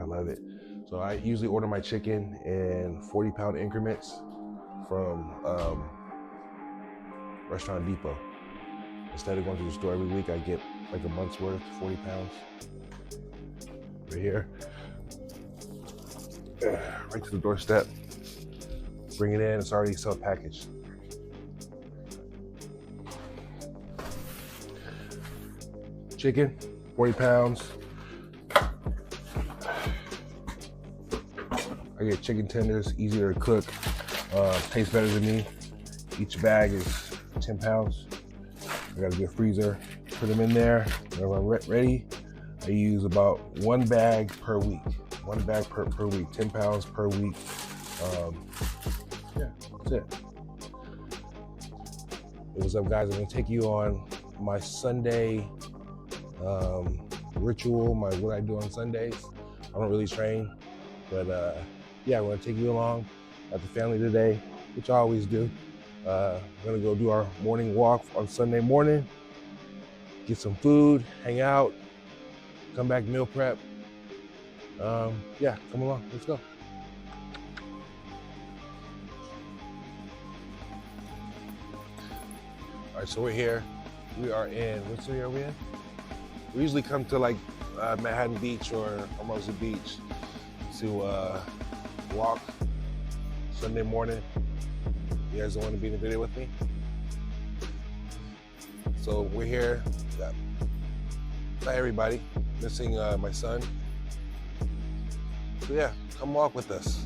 I love it. So I usually order my chicken in 40-pound increments from Restaurant Depot. Instead of going to the store every week, I get like a month's worth, 40 pounds. Right here. Right to the doorstep. Bring it in, it's already self-packaged. Chicken, 40 pounds. I get chicken tenders, easier to cook, tastes better than me. Each bag is 10 pounds. I got a good freezer, put them in there. Whenever I'm ready, I use about one bag per week. One bag per week, 10 pounds per week. Yeah, that's it. What's up, guys? I'm gonna take you on my Sunday ritual, what I do on Sundays. I don't really train, but yeah, I'm gonna take you along at the family today, which I always do. We're gonna go do our morning walk on Sunday morning, get some food, hang out, come back meal prep. Yeah, come along, let's go. All right, so we're here. We are in, what city are we in? We usually come to like Manhattan Beach or Hermosa Beach to walk Sunday morning. You guys don't want to be in the video with me? So we're here. Not everybody, missing my son. So yeah, come walk with us.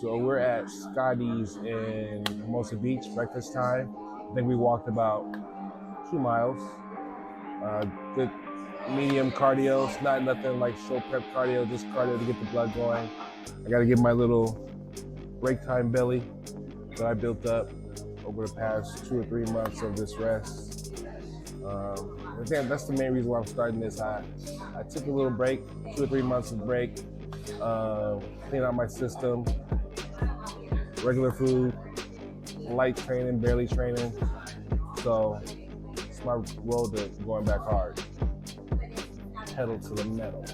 So we're at Scotty's in Hermosa Beach, breakfast time. I think we walked about 2 miles. Good medium cardio. It's not nothing like show prep cardio, just cardio to get the blood going. I gotta get my little break time belly that I built up over the past 2 or 3 months of this rest. Again, that's the main reason why I'm starting this. I took a little break, 2 or 3 months of break, clean out my system, regular food, light training, barely training. So it's my road to going back hard, pedal to the metal.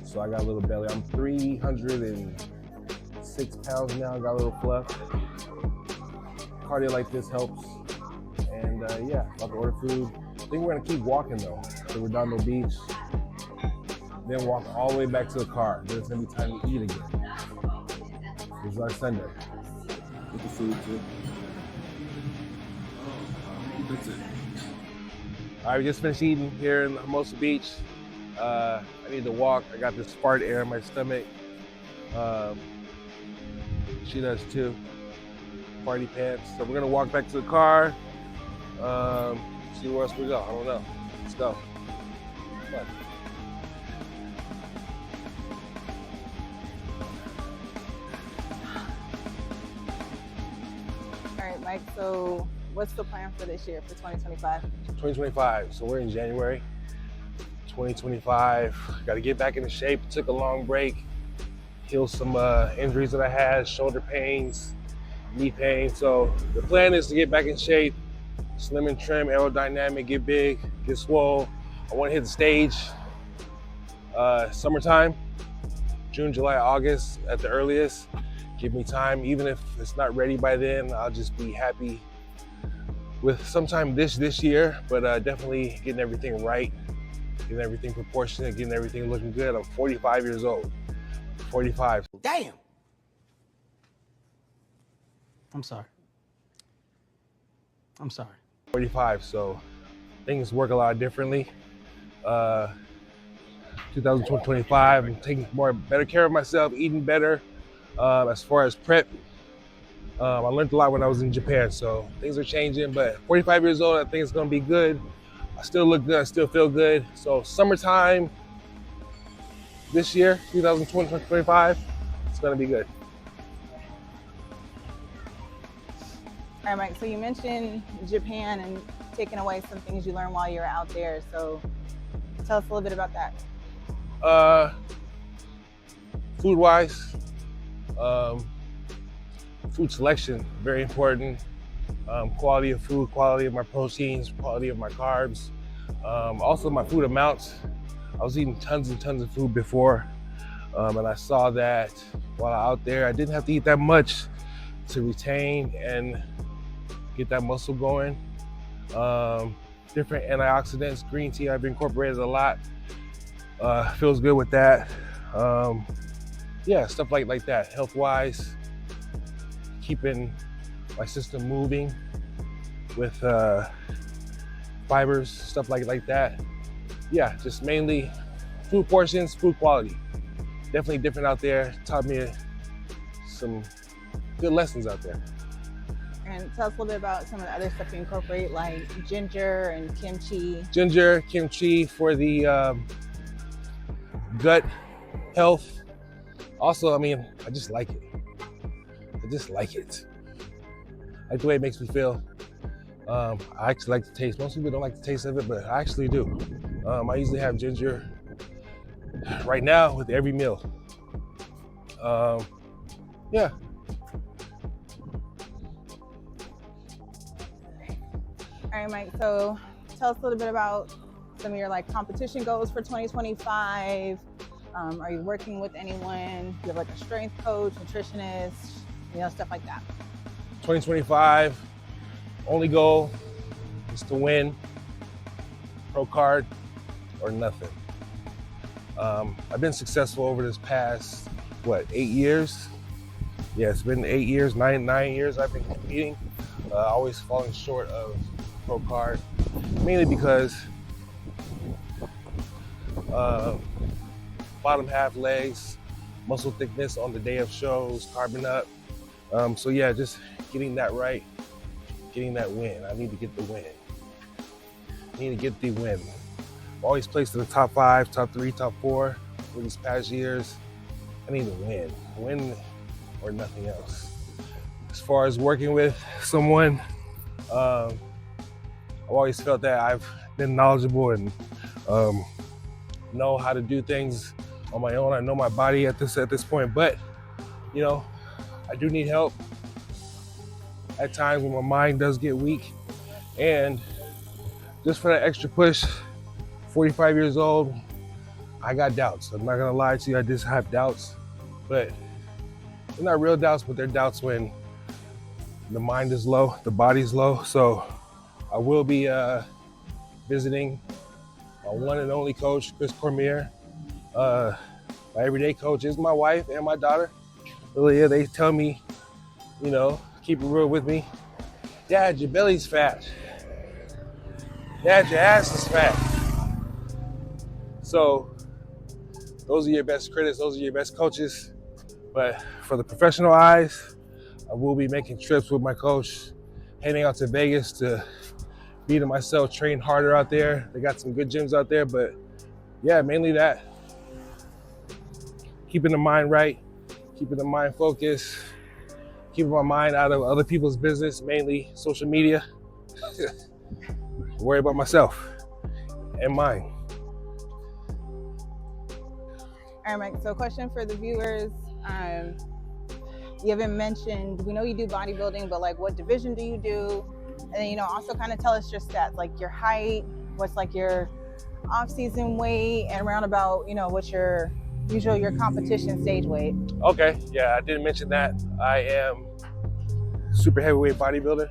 So I got a little belly. I'm 306 pounds now, I got a little fluff. Cardio like this helps. And yeah, about to order food. I think we're gonna keep walking though. So we're down to the beach, then walk all the way back to the car. Then it's gonna be time to eat again. This is our Sunday. Get the food too. That's it. All right, we just finished eating here in Hermosa Beach. I need to walk. I got this fart air in my stomach. She does too. Party pants. So we're gonna walk back to the car. See where else we go. I don't know. Let's go. Fun. All right, Mike. So what's the plan for this year, for 2025? 2025. So we're in January. 2025. Got to get back into shape. Took a long break. Heal some injuries that I had, shoulder pains, knee pain. So the plan is to get back in shape, slim and trim, aerodynamic, get big, get swole. I want to hit the stage summertime, June, July, August at the earliest. Give me time. Even if it's not ready by then, I'll just be happy with sometime this year, but definitely getting everything right, getting everything proportionate, getting everything looking good. I'm 45 years old. 45. Damn. I'm sorry. 45, so things work a lot differently. 2025, I'm taking better care of myself, eating better. As far as prep, I learned a lot when I was in Japan, so things are changing, but 45 years old, I think it's gonna be good. I still look good, I still feel good. So summertime this year, 2025, it's gonna be good. All right, Mike. So you mentioned Japan and taking away some things you learned while you were out there. So tell us a little bit about that. Food-wise, food selection, very important. Quality of food, quality of my proteins, quality of my carbs. Also my food amounts. I was eating tons and tons of food before, and I saw that while out there, I didn't have to eat that much to retain and get that muscle going. Different antioxidants, green tea I've incorporated a lot. Feels good with that. Yeah, stuff like that. Health-wise, keeping my system moving with fibers, stuff like that. Yeah, just mainly food portions, food quality. Definitely different out there. Taught me some good lessons out there. And tell us a little bit about some of the other stuff you incorporate, like ginger and kimchi. Ginger, kimchi for the gut health. Also, I mean, I just like it. I like the way it makes me feel. I actually like the taste. Most people don't like the taste of it, but I actually do. I usually have ginger right now with every meal. Yeah. All right, Mike. So tell us a little bit about some of your competition goals for 2025. Are you working with anyone? Do you have a strength coach, nutritionist, stuff like that? 2025, only goal is to win, pro card or nothing. I've been successful over this past, 8 years? Yeah, it's been 8 years, nine years I've been competing. Always falling short of pro card, mainly because bottom half legs, muscle thickness on the day of shows, carbon up. So yeah, just getting that right, getting that win. I need to get the win. I need to get the win. I've always placed in the top 5, top 3, top 4 for these past years. I need to win or nothing else. As far as working with someone, I've always felt that I've been knowledgeable and know how to do things on my own. I know my body at this point, but you know, I do need help at times when my mind does get weak. And just for that extra push, 45 years old, I got doubts. I'm not gonna lie to you, I just have doubts, but they're not real doubts, but they're doubts when the mind is low, the body's low. So I will be visiting my one and only coach, Chris Cormier. My everyday coach is my wife and my daughter. Lilia, they tell me, you know, keep it real with me. Dad, your belly's fat. Dad, your ass is fat. So those are your best critics, those are your best coaches. But for the professional eyes, I will be making trips with my coach, heading out to Vegas to beating myself, train harder out there. They got some good gyms out there, but yeah, mainly that. Keeping the mind right, keeping the mind focused, keeping my mind out of other people's business, mainly social media. Worry about myself and mine. All right, Mike, so question for the viewers. You haven't mentioned, we know you do bodybuilding, but like what division do you do? And then, you know, also kind of tell us your stats, like your height, what's like your off-season weight, and around about, you know, what's your competition stage weight. Okay, yeah, I didn't mention that. I am super heavyweight bodybuilder,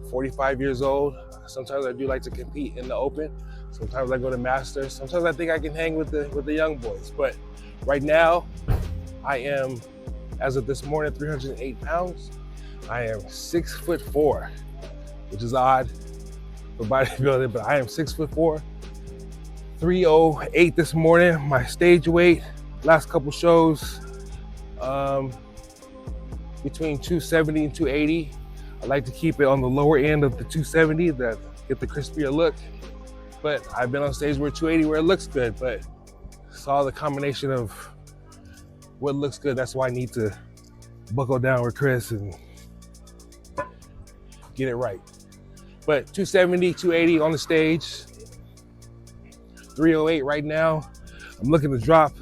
45 years old. Sometimes I do like to compete in the open. Sometimes I go to masters. Sometimes I think I can hang with the young boys. But right now, I am, as of this morning, 308 pounds. I am 6'4", which is odd for bodybuilding, but I am 6'4", 308 this morning. My stage weight, last couple shows, between 270 and 280. I like to keep it on the lower end of the 270 to get the crispier look. But I've been on stage where 280 where it looks good, but it's all the combination of what looks good. That's why I need to buckle down with Chris and get it right. But 270, 280 on the stage, 308 right now. I'm looking to drop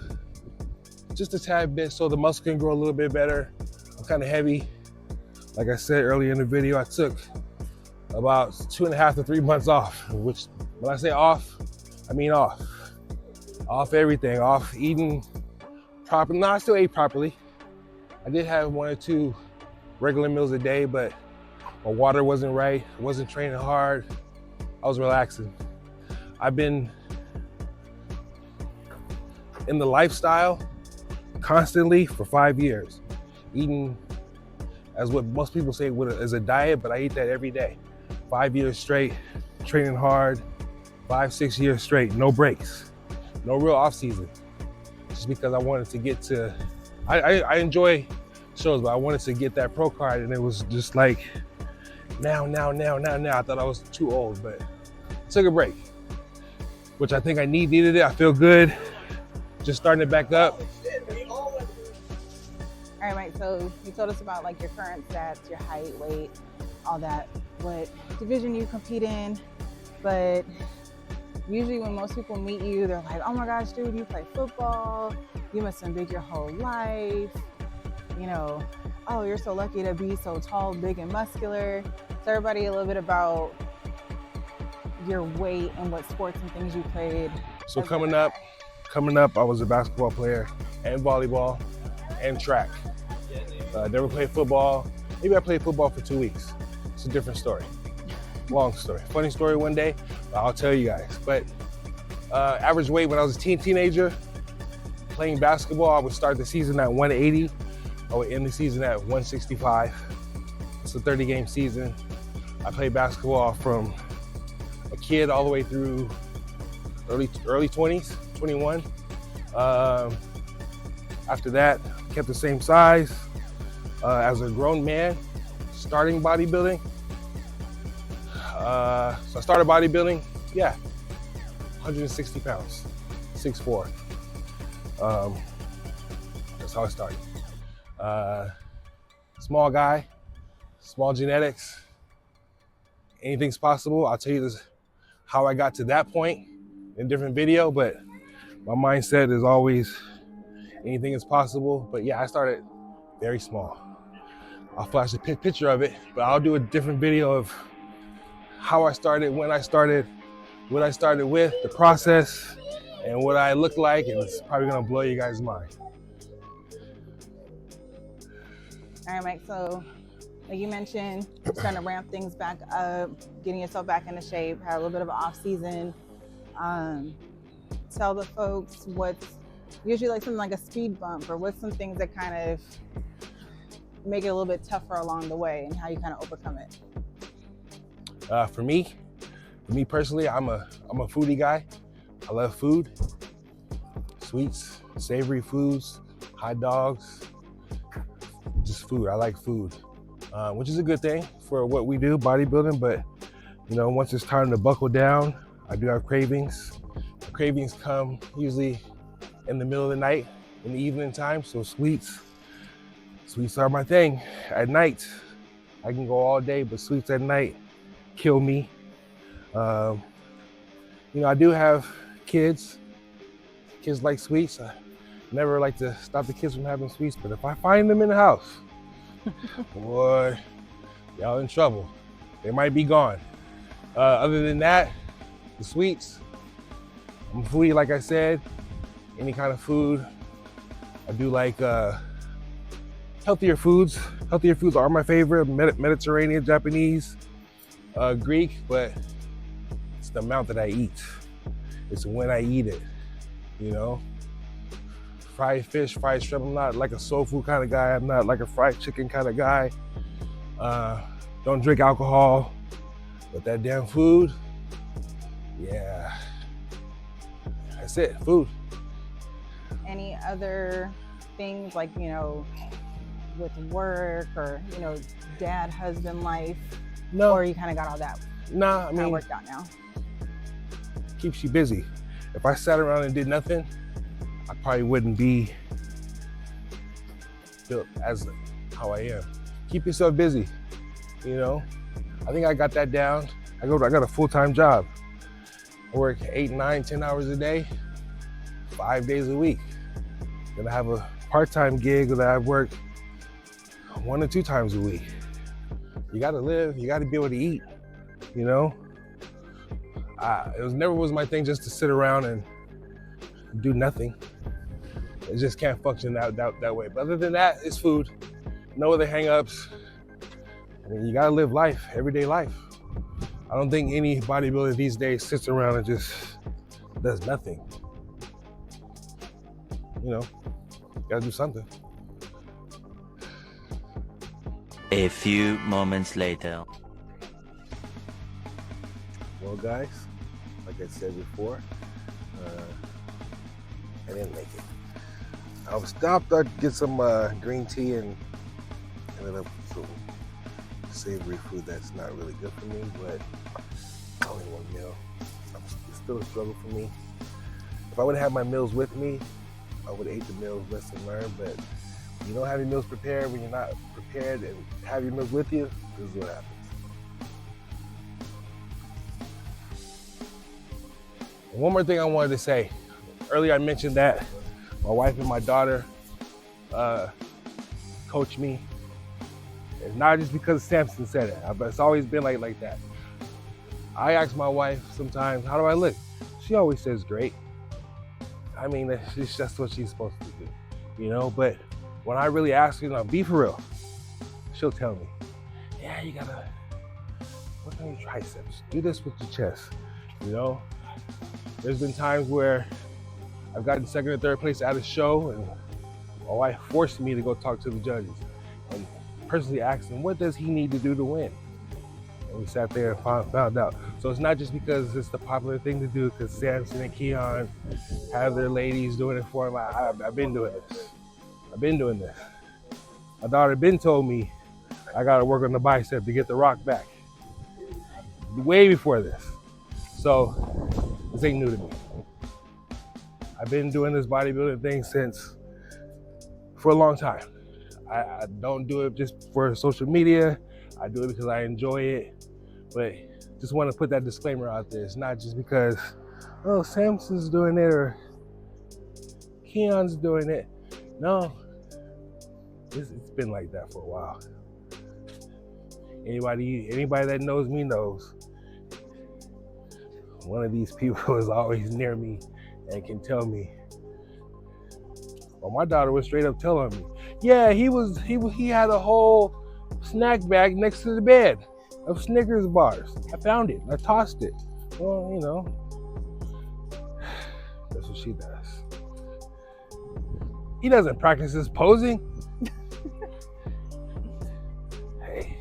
just a tad bit so the muscle can grow a little bit better. I'm kind of heavy. Like I said earlier in the video, I took about 2.5 to 3 months off, which when I say off, I mean off. Off everything, off eating properly. No, I still ate properly. I did have 1 or 2 regular meals a day, but my water wasn't right. I wasn't training hard. I was relaxing. I've been in the lifestyle constantly for 5 years, eating as what most people say is a diet, but I eat that every day. 5 years straight, training hard, 5-6 years straight, no breaks, no real off season. Just because I wanted to get to, I enjoy shows, but I wanted to get that pro card, and it was just like, now. I thought I was too old, but took a break, which I think I needed it. I feel good, just starting it back up. All right, Mike, so you told us about like your current stats, your height, weight, all that, what division you compete in, but usually when most people meet you, they're like, oh my gosh, dude, you play football, you must have been big your whole life, you know, oh, you're so lucky to be so tall, big, and muscular. Tell everybody a little bit about your weight and what sports and things you played. So coming up, I was a basketball player and volleyball and track. Never played football. Maybe I played football for 2 weeks. It's a different story. Long story. Funny story one day, I'll tell you guys. But average weight when I was a teenager, playing basketball, I would start the season at 180. I would end the season at 165. It's a 30-game season. I played basketball from a kid all the way through early 20s, 21. After that, kept the same size. As a grown man, starting bodybuilding. So I started bodybuilding, 160 pounds, 6'4". That's how I started. Small guy, small genetics. Anything's possible. I'll tell you this, how I got to that point in a different video, but my mindset is always anything is possible. But yeah, I started very small. I'll flash a picture of it, but I'll do a different video of how I started, when I started, what I started with, the process, and what I look like, and it's probably gonna blow you guys' mind. All right, Mike, so like you mentioned, you're starting to ramp things back up, getting yourself back into shape, had a little bit of an off season. Tell the folks what's usually like something like a speed bump, or what's some things that kind of make it a little bit tougher along the way, and how you kind of overcome it. For me personally, I'm a foodie guy. I love food, sweets, savory foods, hot dogs, just food. I like food, which is a good thing for what we do, bodybuilding. But you know, once it's time to buckle down, I do have cravings. The cravings come usually in the middle of the night, in the evening time. So sweets are my thing. At night, I can go all day, but sweets at night kill me. You know, I do have kids. Kids like sweets. I never like to stop the kids from having sweets, but if I find them in the house, boy, y'all in trouble. They might be gone. Other than that, the sweets, I'm a foodie, like I said. Any kind of food. I do like healthier foods. Healthier foods are my favorite. Mediterranean, Japanese, Greek, but it's the amount that I eat. It's when I eat it, you know? Fried fish, fried shrimp, I'm not like a soul food kind of guy. I'm not like a fried chicken kind of guy. Don't drink alcohol, but that damn food, yeah. That's it, food. Any other things like, you know, with work or, you know, dad, husband life? No. Or you kind of got all that Nah, I mean, worked out now? Keeps you busy. If I sat around and did nothing, I probably wouldn't be built as how I am. Keep yourself busy, you know? I think I got that down. I got a full-time job. I work 8, 9, 10 hours a day, 5 days a week. Then I have a part-time gig that I work 1 or 2 times a week. You gotta live, you gotta be able to eat, you know? It never was my thing just to sit around and do nothing. It just can't function that way. But other than that, it's food. No other hang-ups. I mean, you gotta live life, everyday life. I don't think any bodybuilder these days sits around and just does nothing. You know, gotta do something. A few moments later. Well, guys, like I said before, I didn't make it. I was stopped to get some green tea and ended up with some savory food that's not really good for me, but only 1 meal. It's still a struggle for me. If I would have had my meals with me, I would have ate the meals, lesson learned, but you don't have your meals prepared when you're not prepared and have your meals with you, this is what happens. And one more thing I wanted to say. Earlier I mentioned that my wife and my daughter coach me. It's not just because Samson said it, but it's always been like that. I ask my wife sometimes, how do I look? She always says great. I mean, that's what she's supposed to do, you know? But when I really ask her, be for real, she'll tell me, yeah, you gotta work on your triceps. Do this with your chest, you know? There's been times where I've gotten 2nd or 3rd place at a show and my wife forced me to go talk to the judges and personally asked them, what does he need to do to win? And we sat there and found out. So it's not just because it's the popular thing to do, because Samson and Keon have their ladies doing it for them. I've been doing this. I've been doing this. My daughter been told me I gotta work on the bicep to get the rock back. Way before this. So this ain't new to me. I've been doing this bodybuilding thing for a long time. I don't do it just for social media. I do it because I enjoy it. But just want to put that disclaimer out there. It's not just because, oh, Samson's doing it or Keon's doing it. No, it's been like that for a while. Anybody that knows me knows one of these people is always near me and can tell me. Well, my daughter was straight up telling me, yeah, he had a whole snack bag next to the bed of Snickers bars. I found it. I tossed it. Well, you know, that's what she does. He doesn't practice his posing. Hey,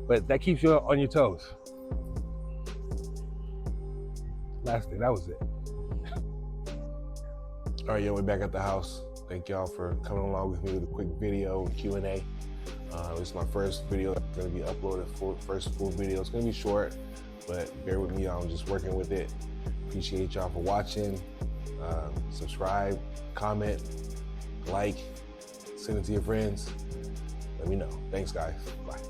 but that keeps you on your toes. Last thing, that was it. All right, yo, we're back at the house. Thank y'all for coming along with me with a quick video Q&A. This is my first video that's gonna be uploaded, first full video. It's gonna be short, but bear with me, I'm just working with it. Appreciate y'all for watching. Subscribe, comment, like, send it to your friends. Let me know. Thanks, guys. Bye.